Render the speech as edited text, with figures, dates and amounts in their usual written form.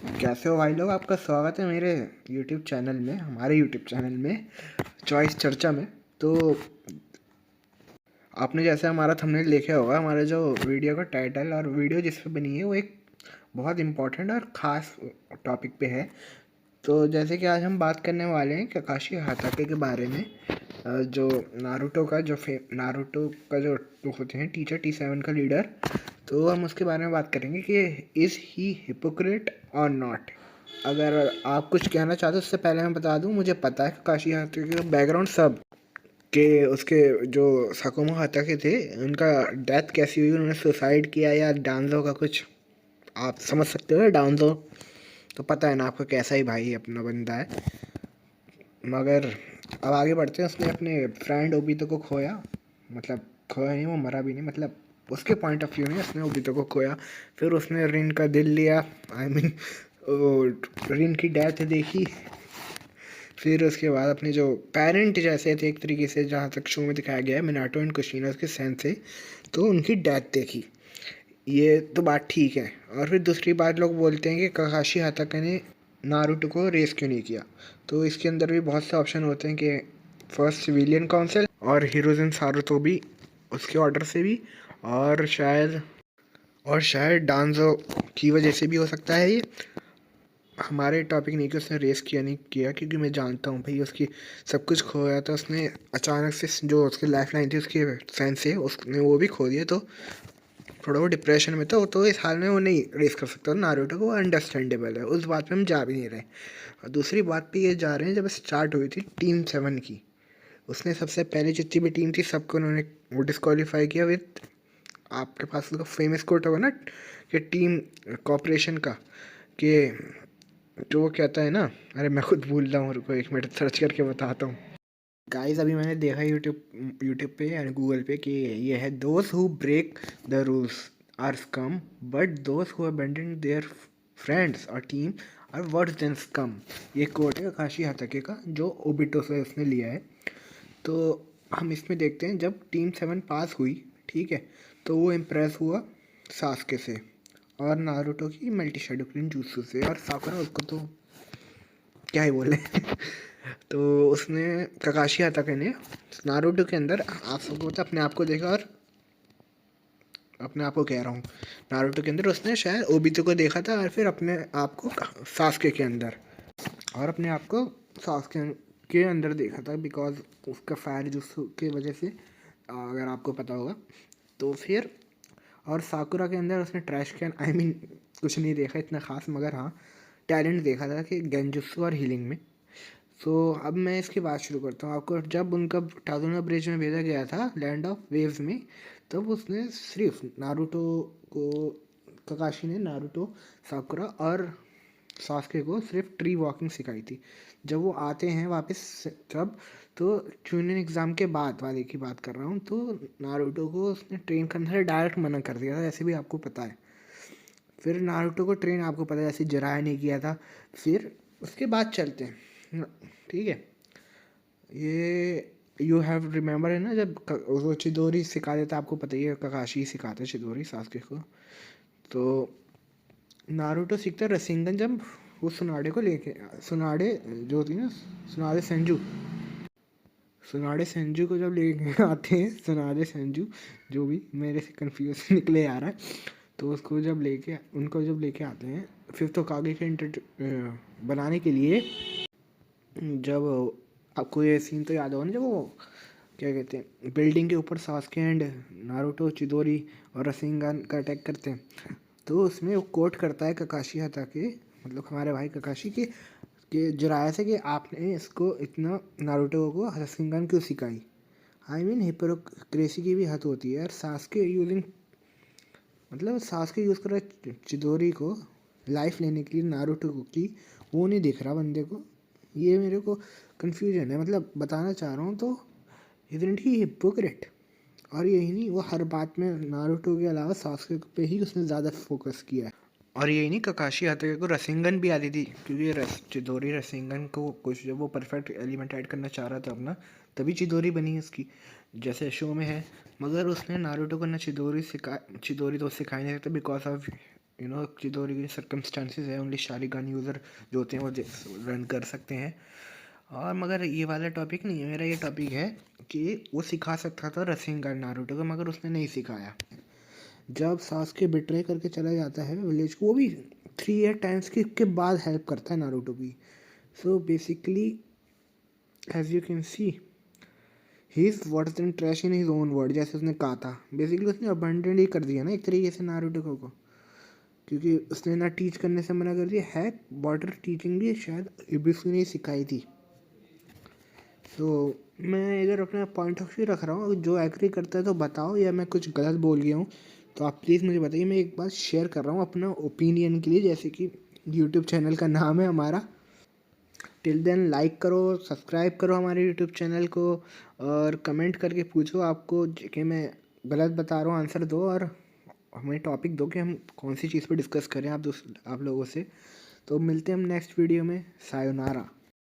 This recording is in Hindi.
कैसे हो भाई लोग। आपका स्वागत है मेरे यूट्यूब चैनल में, हमारे यूट्यूब चैनल में चॉइस चर्चा में। तो आपने जैसे हमारा थंबनेल देखा होगा, हमारा जो वीडियो का टाइटल और वीडियो जिस पे बनी है वो एक बहुत इम्पोर्टेंट और ख़ास टॉपिक पे है। तो जैसे कि आज हम बात करने वाले हैं काकाशी हाताके के बारे में। जो नारुतो का जो होते हैं टीचर, T7 का लीडर। तो हम उसके बारे में बात करेंगे कि इज़ ही हिपोक्रेट और नॉट। अगर आप कुछ कहना चाहते हो उससे पहले मैं बता दूं, मुझे पता है काकाशी हाताके का बैकग्राउंड सब, कि उसके जो सकुमो हाताके थे उनका डेथ कैसी हुई, उन्होंने सुसाइड किया या डांजो का कुछ, आप समझ सकते हो डांजो तो पता है ना आपको, कैसा ही भाई अपना बंदा है। मगर अब आगे बढ़ते हैं। उसने अपने फ्रेंड ओबितो को खोया, मतलब खोया नहीं, वो मरा भी नहीं, मतलब उसके पॉइंट ऑफ व्यू में उसने ओबितो को खोया। फिर उसने रिन का दिल लिया, आई मीन रिन की डेथ देखी। फिर उसके बाद अपने जो पेरेंट जैसे थे एक तरीके से, जहाँ तक शो में दिखाया गया है, मिनाटो एंड कुशिना के सेंस से, तो उनकी डेथ देखी। ये तो बात ठीक है। और फिर दूसरी बात, लोग बोलते हैं कि काकाशी हाताके ने नारुतो को रेस क्यों नहीं किया। तो इसके अंदर भी बहुत से ऑप्शन होते हैं कि फर्स्ट सिविलियन काउंसिल और हिरोजिन सारुतो भी उसके ऑर्डर से भी, और शायद डांजो की वजह से भी हो सकता है। ये हमारे टॉपिक नहीं कि उसने रेस किया नहीं किया, क्योंकि मैं जानता हूँ भाई उसकी सब कुछ खोया था उसने अचानक से। जो उसकी लाइफ लाइन थी उसके फैन से, उसने वो भी खो दिया। तो थोड़ा वो डिप्रेशन में था, तो इस हाल में वो नहीं रेस कर सकता नारुतो को, अंडरस्टैंडेबल है, उस बात पे हम जा भी नहीं रहे। और दूसरी बात पे ये जा रहे हैं, जब स्टार्ट हुई थी टीम 7 की, उसने सबसे पहले जितनी भी टीम थी सबको उन्होंने वो डिस्क्वालीफाई किया विद, आपके पास उसका फेमस कोट होगा ना कि टीम कॉपरेशन का, कि जो वो कहता है ना, अरे मैं खुद भूल रहा हूँ, रुको एक मिनट सर्च करके बताता हूँ। गाइस अभी मैंने देखा यूट्यूब पे यानी गूगल पे कि ये है, those who break the rules are scum but those who abandon their friends और team are worse than scum. ये कोट है काकाशी हाताके का, जो ओबिटो से उसने लिया है। तो हम इसमें देखते हैं, जब टीम 7 पास हुई, ठीक है, तो वो इम्प्रेस हुआ सास्के से और नारुतो की मल्टी शेडो जूत्सु से, और साकुरा उसको तो क्या ही बोले तो उसने काकाशी हाताके ने नारुतो के अंदर, आप सबको तो अपने आप को देखा, और अपने आप को कह रहा हूँ, नारुतो के अंदर उसने शायद ओबितो को देखा था, और फिर अपने आप को सास्के के अंदर, और अपने आप को सास्के के अंदर देखा था, बिकॉज उसका फायर जुत्सु की वजह से, अगर आपको पता होगा। तो फिर और साकुरा के अंदर उसने ट्रैश कैन, आई मीन कुछ नहीं देखा इतना ख़ास, मगर हाँ टैलेंट देखा था कि गेंजुत्सु और हीलिंग में। सो अब मैं इसकी बात शुरू करता हूँ। आपको जब उनका टाजुना ब्रिज में भेजा गया था लैंड ऑफ वेव्स में, तब उसने सिर्फ नारुतो को, काकाशी ने नारुतो, साकुरा और सास्के को सिर्फ ट्री वॉकिंग सिखाई थी। जब वो आते हैं वापस, तब तो चूनियन एग्ज़ाम के बाद वाले की बात कर रहा हूँ, तो नारुतो को उसने ट्रेन करने से डायरेक्ट मना कर दिया था, ऐसे भी आपको पता है। फिर नारुतो को ट्रेन, आपको पता है, ऐसे जराया नहीं किया था। फिर उसके बाद चलते हैं, ठीक है। ये यू हैव रिमेंबर है ना, जब वो चिदोरी सिखा देता, आपको पता ही है, काकाशी सिखाता है चिदोरी सास्के को। तो नारुतो सीखता है रसिंगन, जब वो सुनाडे को लेके, सुनाडे जो होती है ना, सुनाडे सेंजू को जब लेके आते हैं, सुनाडे सेंजू जो भी, मेरे से कंफ्यूज निकले आ रहा है। तो उसको जब लेके आते हैं फिफ्थ होकागे के बनाने के लिए, जब आपको ये सीन तो याद होगा ना, जब वो क्या कहते हैं, बिल्डिंग के ऊपर सास्के एंड नारुतो, चिदोरी और रसिंगन का अटैक करते हैं, तो उसमें वो कोट करता है काकाशी हाताके, मतलब हमारे भाई काकाशी के, कि जिराया से, कि आपने इसको इतना नारुतो को रसिंगन क्यों सिखाई। आई मीन हिपोक्रेसी की भी हद होती है यार। सास्के यूजिंग, मतलब सास्के यूज़ कर रहा है चिदोरी को लाइफ लेने के लिए नारुतो की, वो नहीं दिख रहा बंदे को। ये मेरे को कन्फ्यूजन है, मतलब बताना चाह रहा हूँ। तो इजंट ही हिपोक्रेट। और यही नहीं, वो हर बात में नारुतो के अलावा सास्के पे ही उसने ज़्यादा फोकस किया है। और यही नहीं, काकाशी हाताके को रसिंगन भी आती थी, क्योंकि चिदोरी रसिंगन को कुछ, जब वो परफेक्ट एलिमेंट ऐड करना चाह रहा था अपना, तभी चिदोरी बनी उसकी, जैसे शो में है। मगर उसने नारुतो को ना चिदोरी तो सिखाई नहीं सकता, बिकॉज ऑफ चिदोरी के सर्कमस्टांसिस है, ओनली शारिगान यूज़र जो होते हैं वो रन कर सकते हैं। और मगर ये वाला टॉपिक नहीं है मेरा, ये टॉपिक है कि वो सिखा सकता था रसेंगान नारुतो को, मगर उसने नहीं सिखाया। जब सास्के बिट्रे करके चला जाता है विलेज को, वो भी 3 ईयर टाइम स्किप के बाद हेल्प करता है नारुतो की। So basically as you can see he is worse than trash in his own word, जैसे उसने कहा था। बेसिकली उसने अबंडेंट ही कर दिया ना एक तरीके से नारुतो को, क्योंकि उसने ना टीच करने से मना कर दिया है। बॉर्डर टीचिंग भी शायद इबिसु ने सिखाई थी। तो मैं इधर अपना पॉइंट ऑफ व्यू रख रहा हूँ, जो एग्री करता है तो बताओ, या मैं कुछ गलत बोल गया हूँ तो आप प्लीज़ मुझे बताइए। मैं एक बात शेयर कर रहा हूँ अपना ओपिनियन के लिए, जैसे कि यूट्यूब चैनल का नाम है हमारा। टिल देन लाइक करो, सब्सक्राइब करो हमारे यूट्यूब चैनल को, और कमेंट करके पूछो आपको कि मैं गलत बता रहा हूँ आंसर दो, और हमें टॉपिक दो कि हम कौन सी चीज़ पर डिस्कस करें आप लोगों से। तो मिलते हैं हम नेक्स्ट वीडियो में। सायोनारा।